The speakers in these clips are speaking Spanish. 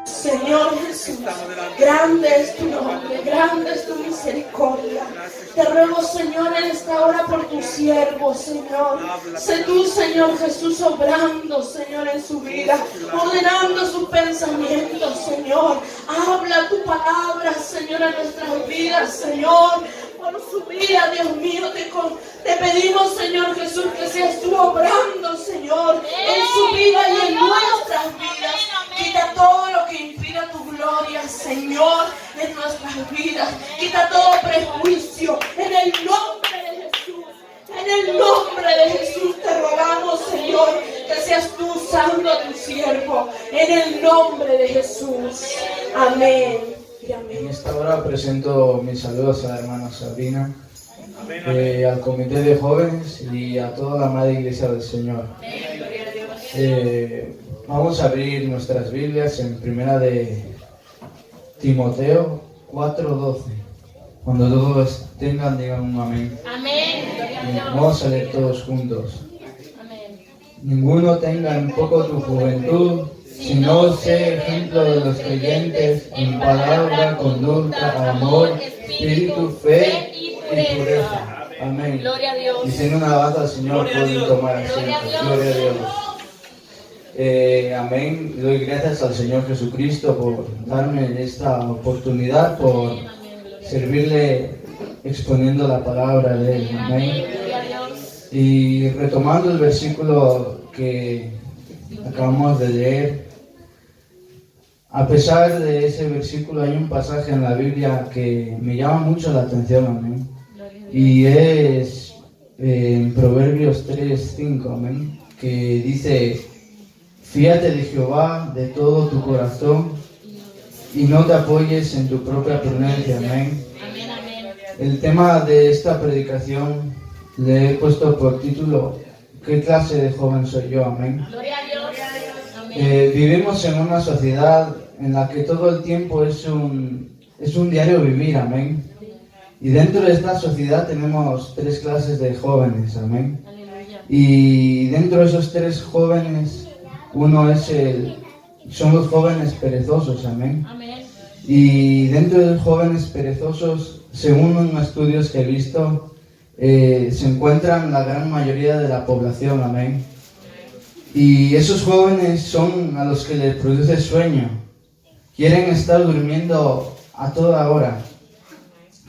Señor Jesús, grande es tu nombre, grande es tu misericordia. Te ruego, Señor, en esta hora por tu siervo, Señor. Sé tú, Señor Jesús, obrando, Señor, en su vida, ordenando sus pensamientos, Señor. Habla tu palabra, Señor, en nuestras vidas, Señor. Por su vida, Dios mío, te pedimos, Señor Jesús, que seas tú obrando, Señor, en su vida y en nuestras vidas. Quita todo lo que impida tu gloria, Señor, en nuestras vidas. Quita todo prejuicio, en el nombre de Jesús. En el nombre de Jesús te rogamos, Señor, que seas tú usando a tu siervo. En el nombre de Jesús. Amén. En esta hora presento mis saludos a la hermana Sabrina, al comité de jóvenes y a toda la Madre Iglesia del Señor. Vamos a abrir nuestras Biblias en primera de Timoteo 4:12. Cuando todos tengan, digan un amén. Amén. Vamos a leer todos juntos. Amén. Ninguno tenga en poco tu juventud, sino sé ejemplo de los creyentes en palabra, conducta, amor, espíritu, fe y pureza. Amén. Gloria a Dios. Y sin una alabanza al Señor pueden tomar asiento. Gloria a Dios. Amén. Doy gracias al Señor Jesucristo por darme esta oportunidad, por servirle exponiendo la palabra de Él. Amén. Y retomando el versículo que acabamos de leer, a pesar de ese versículo hay un pasaje en la Biblia que me llama mucho la atención, amén. Y es en Proverbios 3:5, amén, que dice: fíate de Jehová de todo tu corazón y no te apoyes en tu propia prudencia, amén. El tema de esta predicación le he puesto por título: ¿qué clase de joven soy yo? Amén. Vivimos en una sociedad en la que todo el tiempo es un diario vivir, amén. Y dentro de esta sociedad tenemos tres clases de jóvenes, amén. Y dentro de esos tres jóvenes, uno son los jóvenes perezosos, amén. Y dentro de los jóvenes perezosos, según estudios que he visto, se encuentran la gran mayoría de la población, amén. Y esos jóvenes son a los que les produce sueño. Quieren estar durmiendo a toda hora.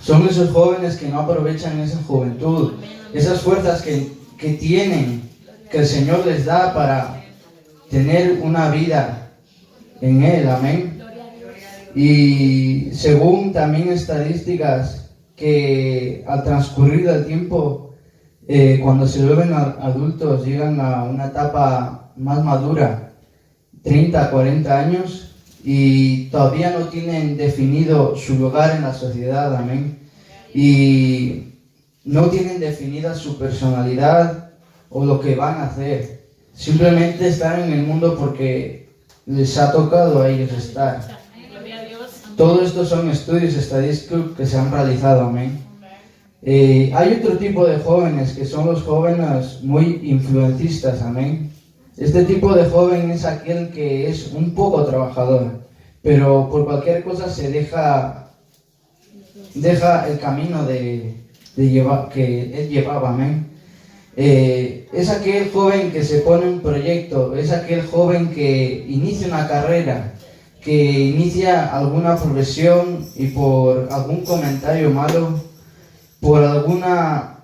Son esos jóvenes que no aprovechan esa juventud, esas fuerzas que tienen, que el Señor les da para tener una vida en Él, amén. Y según también estadísticas, que al transcurrir del tiempo, cuando se vuelven adultos, llegan a una etapa más madura, 30, 40 años, y todavía no tienen definido su lugar en la sociedad, amén. Y no tienen definida su personalidad o lo que van a hacer. Simplemente están en el mundo porque les ha tocado a ellos estar. Todo esto son estudios estadísticos que se han realizado, amén. Hay otro tipo de jóvenes que son los jóvenes muy influencistas, amén. Este tipo de joven es aquel que es un poco trabajador, pero por cualquier cosa se deja el camino que él llevaba, amén. Es aquel joven que se pone un proyecto, es aquel joven que inicia una carrera, que inicia alguna profesión y por algún comentario malo, por alguna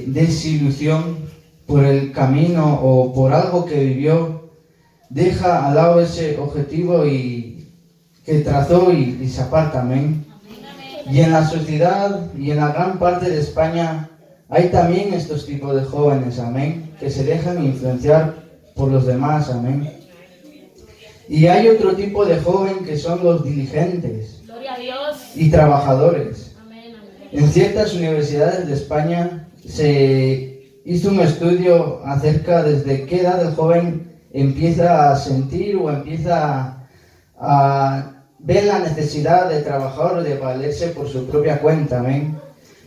desilusión por el camino o por algo que vivió, deja al lado ese objetivo que trazó y se aparta, amén. Y en la sociedad y en la gran parte de España hay también estos tipos de jóvenes, amén, que se dejan influenciar por los demás, amén. Y hay otro tipo de joven que son los diligentes y trabajadores. En ciertas universidades de España se hizo un estudio acerca desde qué edad el joven empieza a sentir o empieza a ver la necesidad de trabajar o de valerse por su propia cuenta, amén.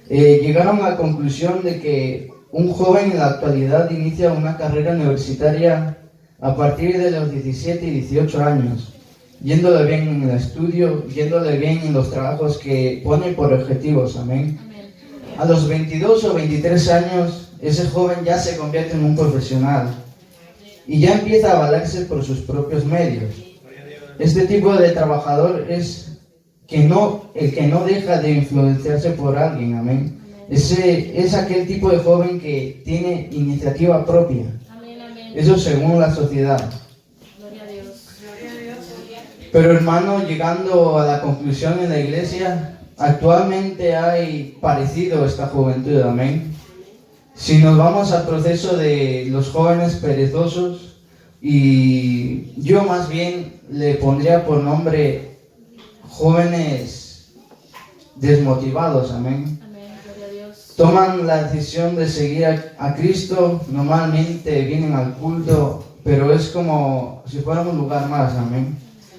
Llegaron a la conclusión de que un joven en la actualidad inicia una carrera universitaria a partir de los 17 y 18 años. yéndole bien en el estudio, yéndole bien en los trabajos que pone por objetivos, amén. A los 22 o 23 años, ese joven ya se convierte en un profesional y ya empieza a valerse por sus propios medios. Este tipo de trabajador es el que no deja de influenciarse por alguien, amén. Es aquel tipo de joven que tiene iniciativa propia. Eso según la sociedad. Pero hermano, llegando a la conclusión en la iglesia, actualmente hay parecido a esta juventud, amén. Si nos vamos al proceso de los jóvenes perezosos, y yo más bien le pondría por nombre jóvenes desmotivados, amén. Toman la decisión de seguir a Cristo, normalmente vienen al culto, pero es como si fuera un lugar más, amén.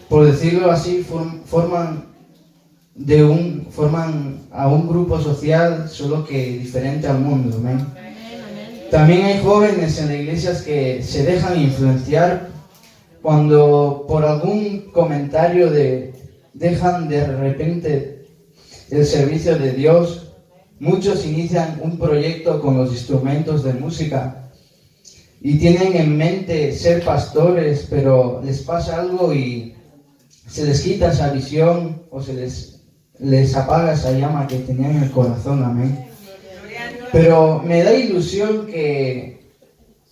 Por decirlo así, forman a un grupo social, solo que diferente al mundo, amén. También hay jóvenes en las iglesias que se dejan influenciar cuando por algún comentario dejan de repente el servicio de Dios. Muchos inician un proyecto con los instrumentos de música y tienen en mente ser pastores, pero les pasa algo y se les quita esa visión o se les apaga esa llama que tenían en el corazón, amén. Pero me da ilusión que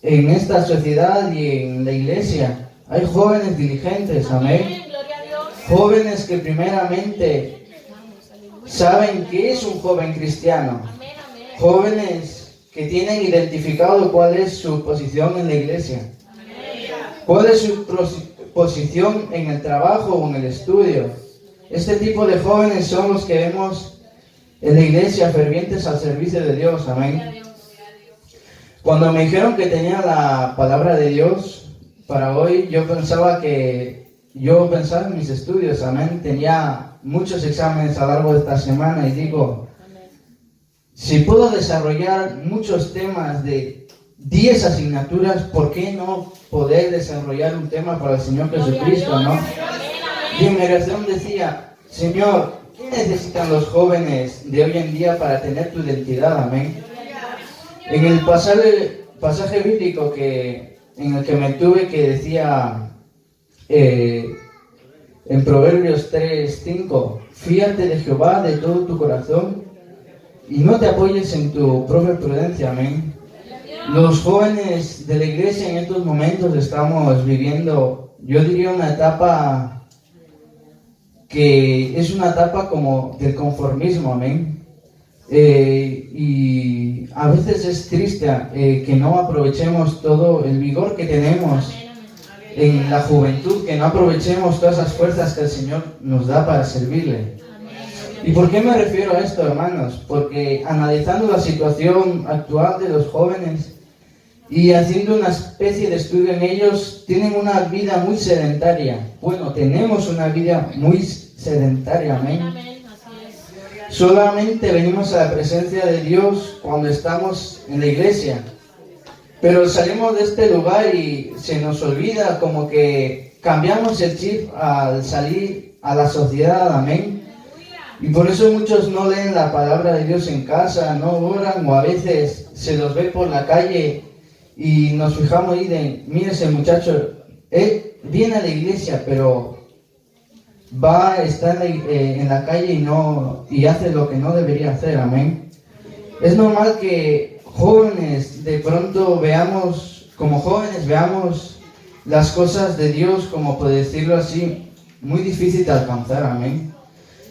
en esta sociedad y en la iglesia hay jóvenes diligentes, amén. Jóvenes que primeramente saben qué es un joven cristiano. Jóvenes que tienen identificado cuál es su posición en la iglesia. Cuál es su posición en el trabajo o en el estudio. Este tipo de jóvenes son los que vemos en la iglesia fervientes al servicio de Dios, amén. Cuando me dijeron que tenía la palabra de Dios para hoy, yo pensaba en mis estudios, amén. Tenía muchos exámenes a lo largo de esta semana y digo, si puedo desarrollar muchos temas de 10 asignaturas, ¿por qué no poder desarrollar un tema para el Señor Jesucristo, no? Y en mi oración decía, Señor, ¿qué necesitan los jóvenes de hoy en día para tener tu identidad, amén? En el pasaje bíblico en el que me tuve, que decía en Proverbios 3:5, fíate de Jehová de todo tu corazón y no te apoyes en tu propia prudencia, amén. Los jóvenes de la iglesia en estos momentos estamos viviendo, yo diría, una etapa que es una etapa como del conformismo, amén. Y a veces es triste que no aprovechemos todo el vigor que tenemos en la juventud, que no aprovechemos todas esas fuerzas que el Señor nos da para servirle. ¿Y por qué me refiero a esto, hermanos? Porque analizando la situación actual de los jóvenes y haciendo una especie de estudio en ellos, tienen una vida muy sedentaria. Bueno, tenemos una vida muy sedentaria, amén. Solamente venimos a la presencia de Dios cuando estamos en la iglesia. Pero salimos de este lugar y se nos olvida, como que cambiamos el chip al salir a la sociedad, amén. Y por eso muchos no leen la palabra de Dios en casa, no oran, o a veces se los ve por la calle y nos fijamos y de, mira ese muchacho, él viene a la iglesia, pero va a estar en la calle y hace lo que no debería hacer, amén. Es normal que jóvenes de pronto veamos las cosas de Dios, como por decirlo así, muy difícil de alcanzar, amén.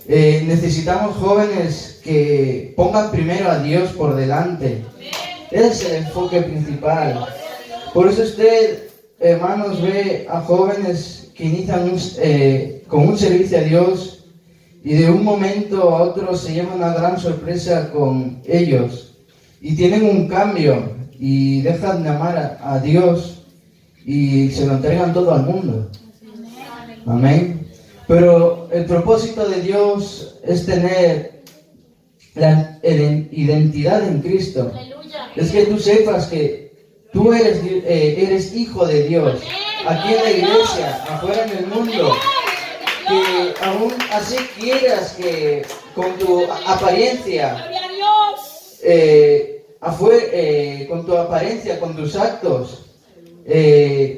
Necesitamos jóvenes que pongan primero a Dios por delante. Ese es el enfoque principal. Por eso usted, hermanos, ve a jóvenes que inician con un servicio a Dios y de un momento a otro se lleva una gran sorpresa con ellos y tienen un cambio y dejan de amar a Dios y se lo entregan todo al mundo. Amén. Pero el propósito de Dios es tener la identidad en Cristo. Es que tú sepas que tú eres hijo de Dios. Aquí en la iglesia, afuera en el mundo. que aún así quieras que con tu apariencia, Gloria a Dios. con tu apariencia, con tus actos,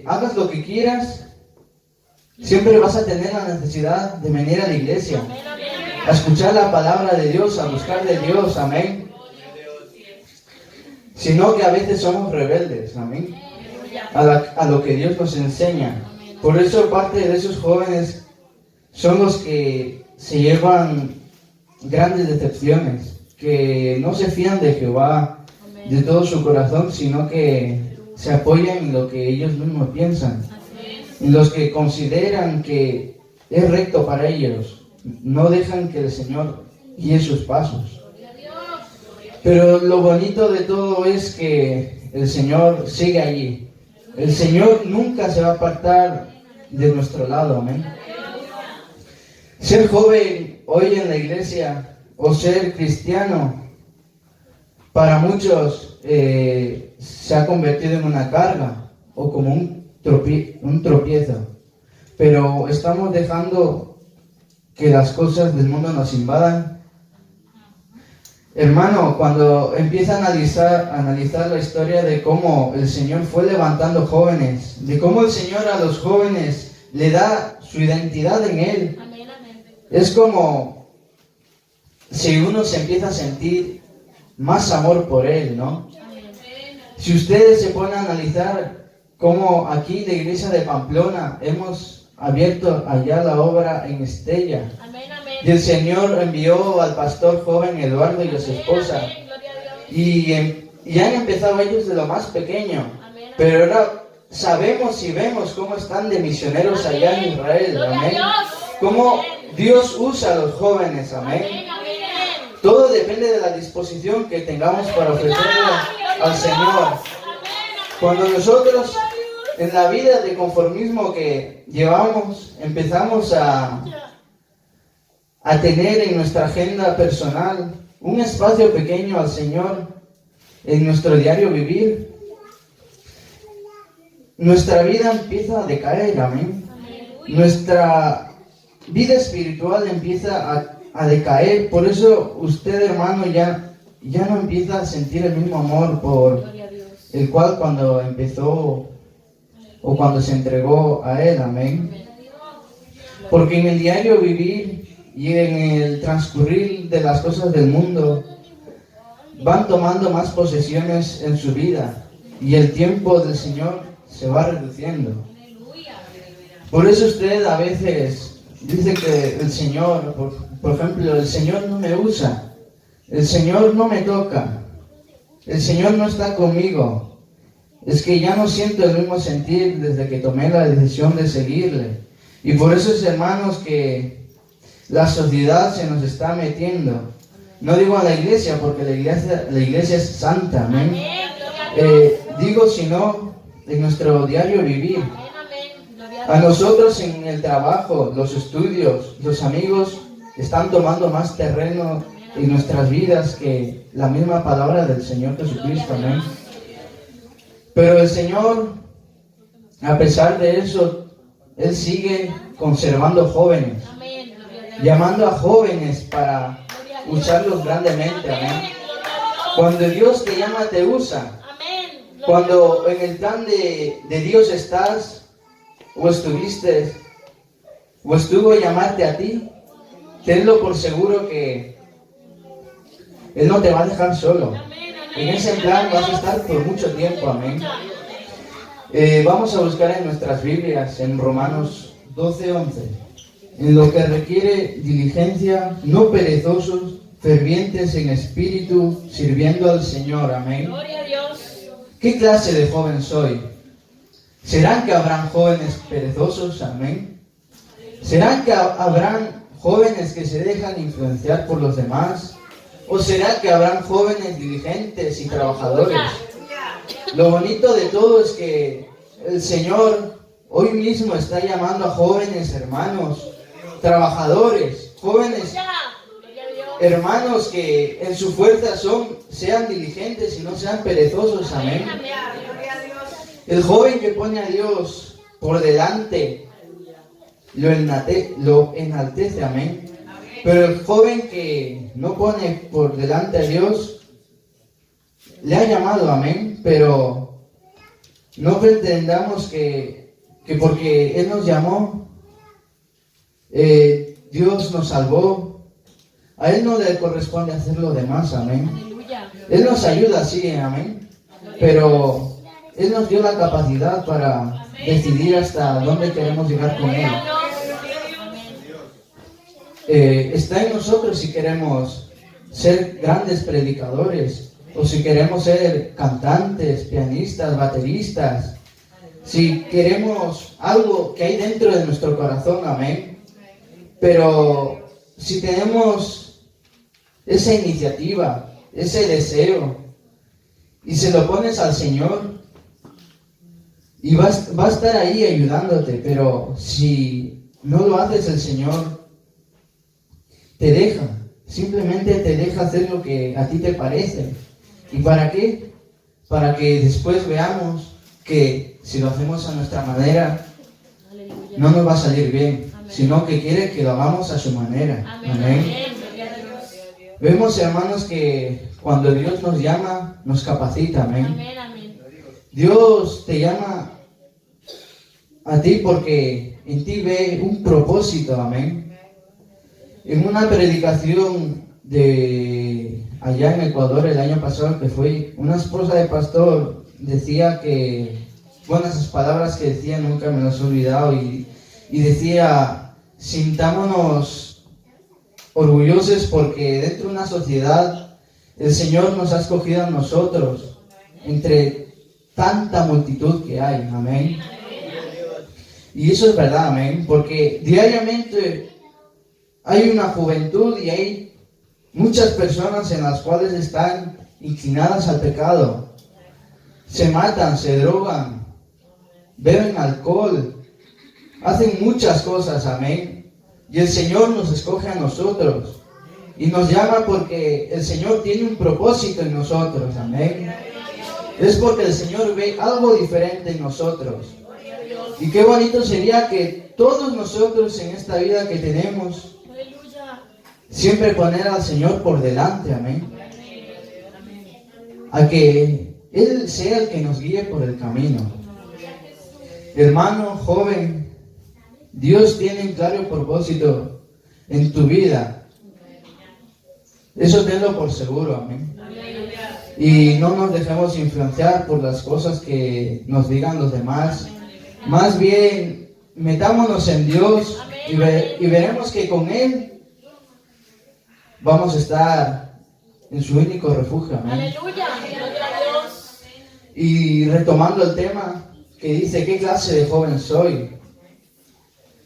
hagas lo que quieras, siempre vas a tener la necesidad de venir a la iglesia, a escuchar la palabra de Dios, a buscar de Dios, amén. Sino que a veces somos rebeldes, amén, a lo que Dios nos enseña. Por eso parte de esos jóvenes son los que se llevan grandes decepciones, que no se fían de Jehová de todo su corazón, sino que se apoyan en lo que ellos mismos piensan, en los que consideran que es recto para ellos, no dejan que el Señor guíe sus pasos. Pero lo bonito de todo es que el Señor sigue allí. El Señor nunca se va a apartar de nuestro lado, amén. Ser joven hoy en la iglesia o ser cristiano, para muchos se ha convertido en una carga o como un tropiezo. Pero estamos dejando que las cosas del mundo nos invadan. Hermano, cuando empieza a analizar la historia de cómo el Señor fue levantando jóvenes, de cómo el Señor a los jóvenes le da su identidad en Él, es como si uno se empieza a sentir más amor por Él, ¿no? Si ustedes se ponen a analizar cómo aquí la iglesia de Pamplona hemos abierto allá la obra en Estella, y el Señor envió al pastor joven Eduardo y a su esposa, y han empezado ellos de lo más pequeño, pero ahora sabemos y vemos cómo están de misioneros allá en Israel, amén. Cómo Dios usa a los jóvenes, amén. Todo depende de la disposición que tengamos para ofrecerle al Señor. Cuando nosotros en la vida de conformismo que llevamos empezamos a tener en nuestra agenda personal un espacio pequeño al Señor en nuestro diario vivir, nuestra vida empieza a decaer, amén. Nuestra vida espiritual empieza a decaer. Por eso usted, hermano, ya no empieza a sentir el mismo amor por el cual cuando empezó o cuando se entregó a Él, amén. Porque en el diario vivir y en el transcurrir de las cosas del mundo van tomando más posesiones en su vida y el tiempo del Señor se va reduciendo. Por eso usted a veces dice que el Señor, por ejemplo, el Señor no me usa, el Señor no me toca, el Señor no está conmigo. Es que ya no siento el mismo sentir desde que tomé la decisión de seguirle. Y por eso es, hermanos, que la sociedad se nos está metiendo. No digo a la iglesia, porque la iglesia es santa, amén. Digo, sino en nuestro diario vivir. A nosotros en el trabajo, los estudios, los amigos están tomando más terreno en nuestras vidas que la misma palabra del Señor Jesucristo, amén. Pero el Señor, a pesar de eso, Él sigue conservando jóvenes, llamando a jóvenes para usarlos grandemente, amén. Cuando Dios te llama, te usa. Cuando en el plan de Dios estás, o estuviste, o estuvo llamarte a ti, tenlo por seguro que Él no te va a dejar solo. En ese plan vas a estar por mucho tiempo, amén. Vamos a buscar en nuestras Biblias, en Romanos 12:11. En lo que requiere diligencia, no perezosos, fervientes en espíritu, sirviendo al Señor, amén. Gloria a Dios. ¿Qué clase de joven soy? ¿Serán que habrán jóvenes perezosos? Amén. ¿Serán que habrán jóvenes que se dejan influenciar por los demás? ¿O será que habrán jóvenes diligentes y trabajadores? Lo bonito de todo es que el Señor hoy mismo está llamando a jóvenes hermanos, trabajadores, jóvenes hermanos que en su fuerza sean diligentes y no sean perezosos, amén. El joven que pone a Dios por delante lo enaltece, amén. Pero el joven que no pone por delante a Dios, le ha llamado, amén, pero no pretendamos que porque Él nos llamó, Dios nos salvó. A Él no le corresponde hacer lo demás, amén. Aleluya. Él nos ayuda, sí, amén, pero Él nos dio la capacidad para decidir hasta dónde queremos llegar con Él. Está en nosotros si queremos ser grandes predicadores o si queremos ser cantantes, pianistas, bateristas, si queremos algo que hay dentro de nuestro corazón, amén. Pero si tenemos esa iniciativa, ese deseo, y se lo pones al Señor, y va a estar ahí ayudándote, pero si no lo haces, el Señor te deja, simplemente te deja hacer lo que a ti te parece. ¿Y para qué? Para que después veamos que si lo hacemos a nuestra manera, no nos va a salir bien, sino que quiere que lo hagamos a su manera. Amén. Vemos, hermanos, que cuando Dios nos llama, nos capacita. Amén. Dios te llama a ti porque en ti ve un propósito. Amén. En una predicación de allá en Ecuador el año pasado que fue, una esposa de pastor decía que, bueno, esas palabras que decía nunca me las he olvidado, y decía: sintámonos orgullosos porque dentro de una sociedad el Señor nos ha escogido a nosotros entre tanta multitud que hay. Amén. Y eso es verdad, amén, porque diariamente hay una juventud y hay muchas personas en las cuales están inclinadas al pecado. Se matan, se drogan, beben alcohol, hacen muchas cosas, amén. Y el Señor nos escoge a nosotros y nos llama porque el Señor tiene un propósito en nosotros, amén. Es porque el Señor ve algo diferente en nosotros. Y qué bonito sería que todos nosotros en esta vida que tenemos siempre poner al Señor por delante, amén. A que Él sea el que nos guíe por el camino. Hermano, joven, Dios tiene un claro propósito en tu vida. Eso tenlo por seguro, amén. Y no nos dejemos influenciar por las cosas que nos digan los demás. Más bien, metámonos en Dios y veremos que con Él vamos a estar en su único refugio. Amén. Aleluya, gloria a Dios. Y retomando el tema que dice: ¿qué clase de joven soy?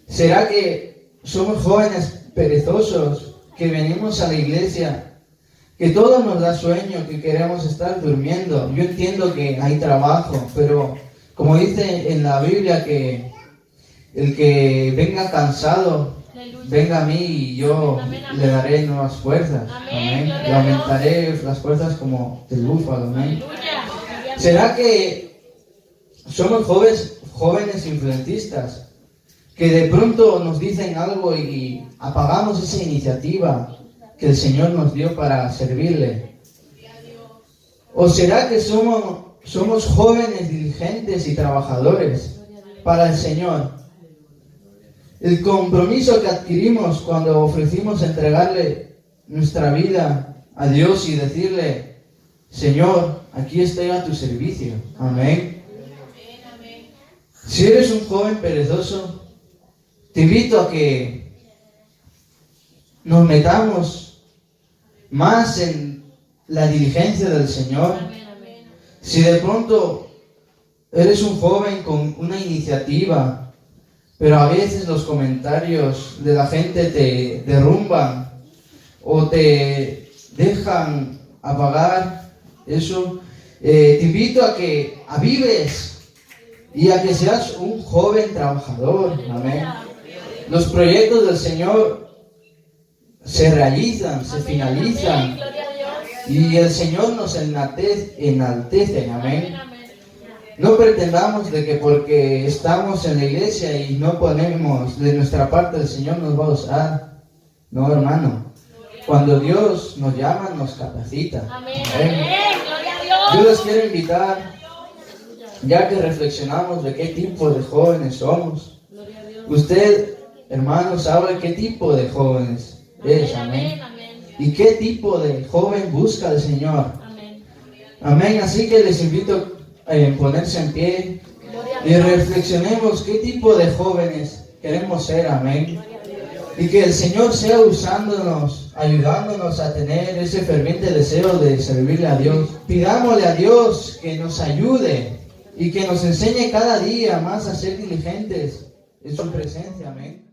¿Será que somos jóvenes perezosos que venimos a la iglesia, que todo nos da sueño, que queremos estar durmiendo? Yo entiendo que hay trabajo, pero como dice en la Biblia que el que venga cansado, venga a mí y yo le daré nuevas fuerzas. Amén. Le aumentaré las fuerzas como del búfalo. Amén. ¿Será que somos jóvenes influentistas que de pronto nos dicen algo y apagamos esa iniciativa que el Señor nos dio para servirle? ¿O será que somos jóvenes diligentes y trabajadores para el Señor? El compromiso que adquirimos cuando ofrecimos entregarle nuestra vida a Dios y decirle: Señor, aquí estoy a tu servicio. Amén. Si eres un joven perezoso, te invito a que nos metamos más en la diligencia del Señor. Si de pronto eres un joven con una iniciativa, pero a veces los comentarios de la gente te derrumban o te dejan apagar eso, te invito a que avives y a que seas un joven trabajador. Amén. Los proyectos del Señor se realizan, se finalizan, y el Señor nos enaltece. Amén. No pretendamos de que porque estamos en la iglesia y no ponemos de nuestra parte, el Señor nos va a usar. No, hermano. Cuando Dios nos llama, nos capacita. Amén. Gloria a Dios. Yo les quiero invitar, ya que reflexionamos de qué tipo de jóvenes somos. Usted, hermano, sabe qué tipo de jóvenes es. Amén. Y qué tipo de joven busca el Señor. Amén. Así que les invito a ponerse en pie y reflexionemos qué tipo de jóvenes queremos ser. Amén. Y que el Señor sea usándonos, ayudándonos a tener ese ferviente deseo de servirle a Dios. Pidámosle a Dios que nos ayude y que nos enseñe cada día más a ser diligentes en su presencia. Amén.